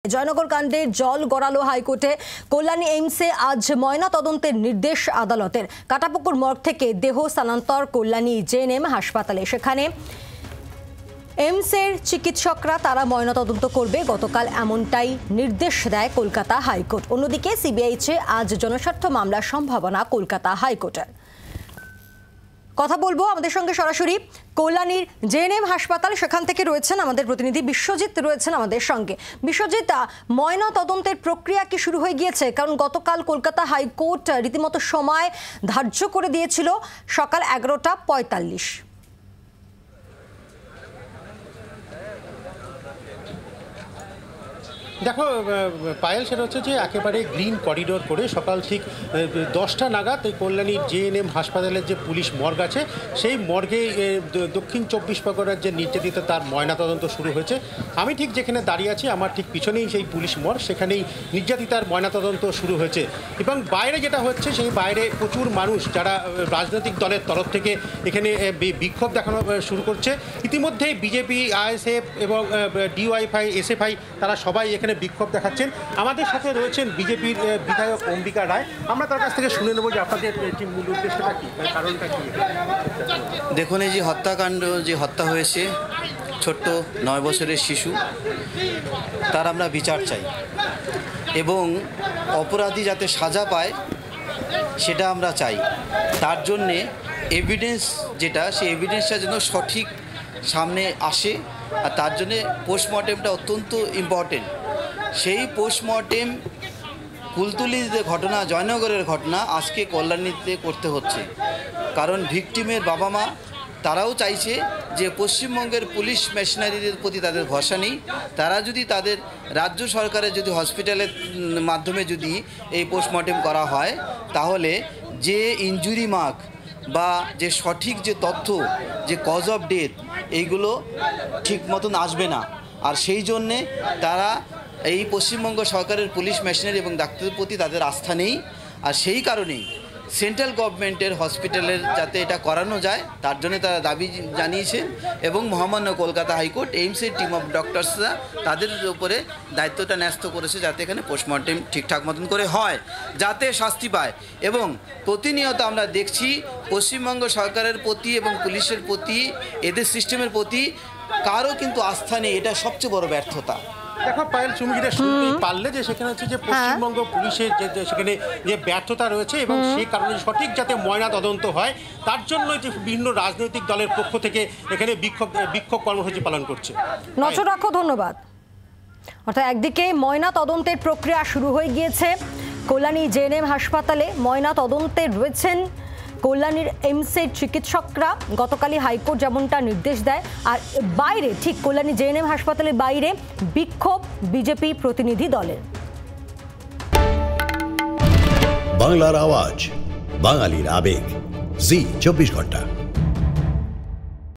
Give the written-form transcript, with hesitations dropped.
জয়নগর কাণ্ডে জল গড়ালো হাইকোর্টে। কল্যাণী এইমসে আজ ময়না তদন্তের নির্দেশ আদালতের। কাটাপুকুর মর্গ থেকে দেহ স্থানান্তর কল্যাণী জেএনএম হাসপাতালে। সেখানে এইমসের চিকিৎসকরা তারা ময়নাতদন্ত করবে, গতকাল এমনটাই নির্দেশ দেয় কলকাতা হাইকোর্ট। অন্যদিকে সিবিআইতে আজ জনস্বার্থ মামলার সম্ভাবনা কলকাতা হাইকোর্টের। কথা বলবো আমাদের সঙ্গে সরাসরি কল্যাণীর জেএনএম হাসপাতাল, সেখান থেকে রয়েছেন আমাদের প্রতিনিধি বিশ্বজিৎ রয়েছেন আমাদের সঙ্গে। বিশ্বজিৎ, ময়না তদন্তের প্রক্রিয়া কি শুরু হয়ে গিয়েছে? কারণ গতকাল কলকাতা হাইকোর্ট রীতিমতো সময় ধার্য করে দিয়েছিল সকাল 11:45। দেখো পায়েল, সেটা হচ্ছে যে একেবারে গ্রিন করিডোর করে সকাল ঠিক 10টা নাগাদ এই কল্যাণীর জেএনএম হাসপাতালের যে পুলিশ মর্গ আছে সেই মর্গে দক্ষিণ 24 পরগনার যে নির্যাতিতা তার ময়নাতদন্ত শুরু হয়েছে। আমি ঠিক যেখানে দাঁড়িয়ে আছি আমার ঠিক পিছনেই সেই পুলিশ মর্গ, সেখানেই নির্যাতিতার ময়নাতদন্ত শুরু হয়েছে। এবং বাইরে যেটা হচ্ছে সেই বাইরে প্রচুর মানুষ যারা রাজনৈতিক দলের তরফ থেকে এখানে বিক্ষোভ দেখানো শুরু করছে। ইতিমধ্যেই বিজেপি, আইএসএফ এবং ডিওয়াইফআই, এসএফআই তারা সবাই এখানে বিক্ষোভ দেখাচ্ছেন। আমাদের সাথে রয়েছেন বিজেপির বিধায়ক অম্বিকা রায়। আমরা তার কাছ থেকে শুনে নেব যে আপনাদের মূল উদ্দেশ্যটা কি, কারণটা কি। দেখুন, এই যে হত্যাকাণ্ড, যে হত্যা হয়েছে ছোট্ট 9 বছরের শিশু, তার আমরা বিচার চাই এবং অপরাধী যাতে সাজা পায় সেটা আমরা চাই। তার জন্যে এভিডেন্স যেটা, সেই এভিডেন্সটা যেন সঠিক সামনে আসে, আর তার জন্যে পোস্টমর্টেমটা অত্যন্ত ইম্পর্টেন্ট। সেই পোস্টমর্টেম কুলতলির যে ঘটনা, জয়নগরের ঘটনা, আজকে কল্যাণীতে করতে হচ্ছে। কারণ ভিকটিমের বাবা মা তারাও চাইছে যে পশ্চিমবঙ্গের পুলিশ মেশিনারির প্রতি তাদের ভরসা নেই। তারা যদি তাদের রাজ্য সরকারের যদি হসপিটালের মাধ্যমে যদি এই পোস্টমর্টেম করা হয়, তাহলে যে ইনজুরি মার্ক বা যে সঠিক যে তথ্য, যে কজ অফ ডেথ, এইগুলো ঠিক মতন আসবে না। আর সেই জন্যে তারা এই পশ্চিমবঙ্গ সরকারের পুলিশ মেশিনারি এবং ডাক্তারের প্রতি তাদের আস্থা নেই। আর সেই কারণেই সেন্ট্রাল গভর্নমেন্টের হসপিটালের যাতে এটা করানো যায়, তার জন্য তারা দাবি জানিয়েছেন। এবং মহামান্য কলকাতা হাইকোর্ট এইমসের টিম অফ ডক্টরসরা তাদের উপরে দায়িত্বটা ন্যস্ত করেছে যাতে এখানে পোস্টমর্টেম ঠিকঠাক মতন করে হয়, যাতে শাস্তি পায়। এবং প্রতিনিয়ত আমরা দেখছি পশ্চিমবঙ্গ সরকারের প্রতি এবং পুলিশের প্রতি, এদের সিস্টেমের প্রতি কারও কিন্তু আস্থা নেই। এটা সবচেয়ে বড় ব্যর্থতা। দেখো পায়েল, তুমি যেটা শুনতে পারলে যে সেখানে হচ্ছে যে পশ্চিমবঙ্গ পুলিশের যে সেখানে যে ব্যর্থতা রয়েছে এবং সেই কারণে সঠিক যাতে ময়না তদন্ত হয়, তার জন্য যে বিভিন্ন রাজনৈতিক দলের পক্ষ থেকে এখানে বিক্ষোভ কর্মসূচি পালন করছে। নজর রাখো, ধন্যবাদ। অর্থাৎ একদিকে ময়না তদন্তের প্রক্রিয়া শুরু হয়ে গিয়েছে কল্যাণী জেএনএম হাসপাতালে। ময়না তদন্তে রয়েছেন কল্যাণীর এইমসের চিকিৎসকরা। গতকালই হাইকোর্ট যেমনটা নির্দেশ দেয়। আর বাইরে, ঠিক কল্যাণী জেএনএম হাসপাতালের বাইরে বিক্ষোভ বিজেপি প্রতিনিধি দলের। বাংলার আওয়াজ, বাঙালির আবেগ, জি 24 ঘন্টা।